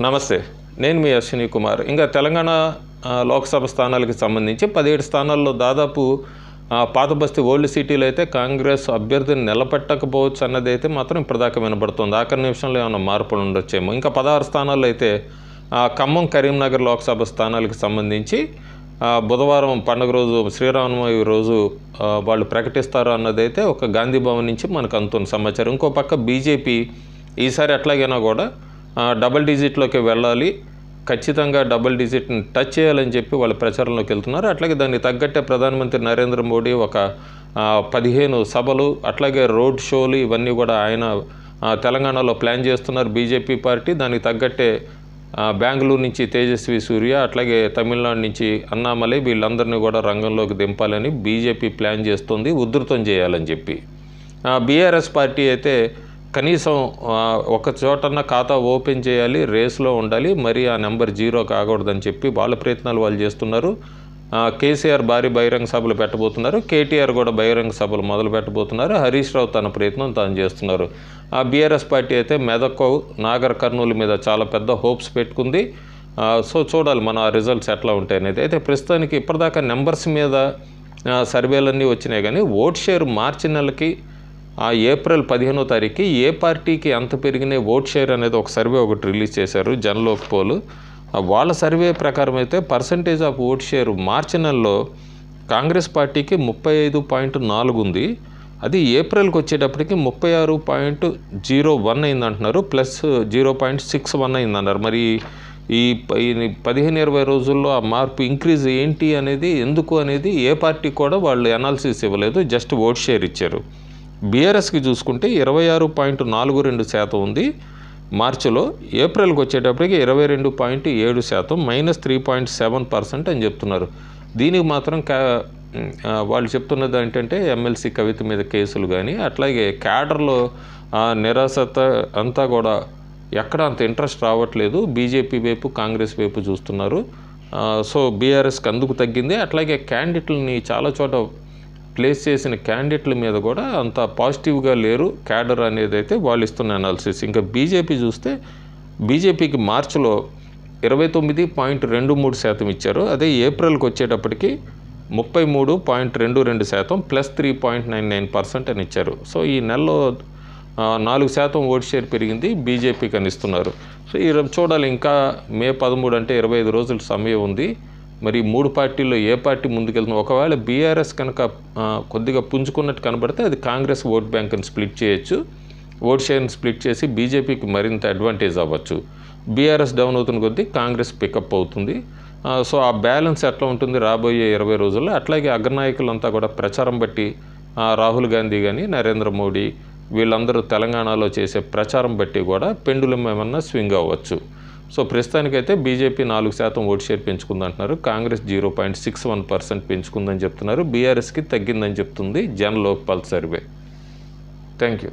నమస్తే. నేను మీ అశ్విని కుమార్. ఇంకా తెలంగాణ లోక్సభ స్థానాలకు సంబంధించి 17 స్థానాల్లో దాదాపు పాత బస్తీ ఓల్డ్ సిటీలో అయితే కాంగ్రెస్ అభ్యర్థిని నిలబెట్టకపోవచ్చు అన్నదైతే మాత్రం ఇప్పటిదాకా వినబడుతుంది. ఆఖరి నిమిషంలో ఏమైనా మార్పులు ఉండొచ్చేమో. ఇంకా 16 స్థానాల్లో అయితే ఖమ్మం, కరీంనగర్ లోక్సభ స్థానాలకు సంబంధించి బుధవారం పండుగ రోజు శ్రీరామనవమి రోజు వాళ్ళు ప్రకటిస్తారు అన్నదైతే ఒక గాంధీ భవన్ నుంచి మనకు అందుతున్న సమాచారం. ఇంకో పక్క బీజేపీ ఈసారి ఎట్లాగైనా కూడా డబుల్ డిజిట్లోకి వెళ్ళాలి, ఖచ్చితంగా డబుల్ డిజిట్ని టచ్ చేయాలని చెప్పి వాళ్ళు ప్రచారంలోకి వెళ్తున్నారు. అట్లాగే దానికి తగ్గట్టే ప్రధానమంత్రి నరేంద్ర మోడీ ఒక 15 సభలు అట్లాగే రోడ్ షోలు ఇవన్నీ కూడా ఆయన తెలంగాణలో ప్లాన్ చేస్తున్నారు బీజేపీ పార్టీ. దానికి తగ్గట్టే బెంగళూరు నుంచి తేజస్వి సూర్య అట్లాగే తమిళనాడు నుంచి అన్నామలై వీళ్ళందరినీ కూడా రంగంలోకి దింపాలని బీజేపీ ప్లాన్ చేస్తుంది, ఉధృతం చేయాలని చెప్పి. బీఆర్ఎస్ పార్టీ అయితే కనీసం ఒక చోటన్న ఖాతా ఓపెన్ చేయాలి, రేస్లో ఉండాలి, మరి ఆ నెంబర్ 0 కాకూడదని చెప్పి వాళ్ళ ప్రయత్నాలు వాళ్ళు చేస్తున్నారు. కేసీఆర్ భారీ బహిరంగ సభలు పెట్టబోతున్నారు, కేటీఆర్ కూడా బహిరంగ సభలు మొదలు పెట్టబోతున్నారు, హరీష్ రావు తన ప్రయత్నం తాను చేస్తున్నారు. బీఆర్ఎస్ పార్టీ అయితే మెదక్, నాగర్ కర్నూలు మీద చాలా పెద్ద హోప్స్ పెట్టుకుంది. సో చూడాలి మన రిజల్ట్స్ ఎట్లా ఉంటాయి అనేది. అయితే ప్రస్తుతానికి ఇప్పటిదాకా నెంబర్స్ మీద సర్వేలన్నీ వచ్చినాయి, కానీ ఓట్ షేర్ మార్చి నెలకి ఏప్రిల్ 15వ తారీఖుకి ఏ పార్టీకి ఎంత పెరిగిన ఓట్ షేర్ అనేది ఒక సర్వే ఒకటి రిలీజ్ చేశారు జనలోక్ పోల్. వాళ్ళ సర్వే ప్రకారం అయితే పర్సంటేజ్ ఆఫ్ ఓట్ షేర్ మార్చి నెలలో కాంగ్రెస్ పార్టీకి 35.4 ఉంది. అది ఏప్రిల్కి వచ్చేటప్పటికి 36.01 అయింది అంటున్నారు, ప్లస్ 0.61 అయింది అన్నారు. మరి ఈ 15-20 రోజుల్లో ఆ మార్పు ఇంక్రీజ్ ఏంటి అనేది, ఎందుకు అనేది ఏ పార్టీ కూడా వాళ్ళు అనాలిసిస్ ఇవ్వలేదు, జస్ట్ ఓట్ షేర్ ఇచ్చారు. బీఆర్ఎస్కి చూసుకుంటే 26.42% ఉంది మార్చిలో, ఏప్రిల్కి వచ్చేటప్పటికి 22.7%, -3.7% అని చెప్తున్నారు. దీనికి మాత్రం వాళ్ళు చెప్తున్నది ఏంటంటే ఎమ్మెల్సీ కవిత మీద కేసులు కానీ అట్లాగే క్యాడర్లో నిరాశత అంతా కూడా ఎక్కడ అంత ఇంట్రెస్ట్ రావట్లేదు, బీజేపీ వైపు కాంగ్రెస్ వైపు చూస్తున్నారు. సో బీఆర్ఎస్కి అందుకు తగ్గింది. అట్లాగే క్యాండిడేట్లని చాలా చోట ప్లేస్ చేసిన క్యాండిడేట్ల మీద కూడా అంత పాజిటివ్గా లేరు క్యాడర్ అనేది అయితే వాళ్ళు ఇస్తున్న అనాలిసిస్. ఇంకా బీజేపీ చూస్తే బీజేపీకి మార్చిలో 29.23% ఇచ్చారు, అదే ఏప్రిల్కి వచ్చేటప్పటికి 33.22%, ప్లస్ 3.99% అని ఇచ్చారు. సో ఈ నెలలో 4% ఓట్ షేర్ పెరిగింది బీజేపీకి అని ఇస్తున్నారు. సో ఈ చూడాలి, ఇంకా మే 13 అంటే 25 రోజుల సమయం ఉంది. మరి 3 పార్టీల్లో ఏ పార్టీ ముందుకెళ్తుంది? ఒకవేళ బీఆర్ఎస్ కనుక కొద్దిగా పుంజుకున్నట్టు కనబడితే అది కాంగ్రెస్ ఓట్ బ్యాంక్ని స్ప్లిట్ చేయొచ్చు, ఓట్ షేర్ని స్ప్లిట్ చేసి బీజేపీకి మరింత అడ్వాంటేజ్ అవ్వచ్చు. బీఆర్ఎస్ డౌన్ అవుతున్న కొద్దీ కాంగ్రెస్ పికప్ అవుతుంది. సో ఆ బ్యాలెన్స్ ఎట్లా ఉంటుంది రాబోయే 20 రోజుల్లో. అట్లాగే అగ్రనాయకులంతా కూడా ప్రచారం బట్టి రాహుల్ గాంధీ కానీ నరేంద్ర మోడీ వీళ్ళందరూ తెలంగాణలో చేసే ప్రచారం బట్టి కూడా పెండులం ఏమన్నా స్వింగ్ అవ్వచ్చు. సో ప్రస్తుతానికైతే బీజేపీ 4% ఓట్ షేర్ పెంచుకుందంటున్నారు, కాంగ్రెస్ 0.61% పెంచుకుందని చెప్తున్నారు, బీఆర్ఎస్కి తగ్గిందని చెప్తుంది జనలోక్ పోల్ సర్వే. Thank you.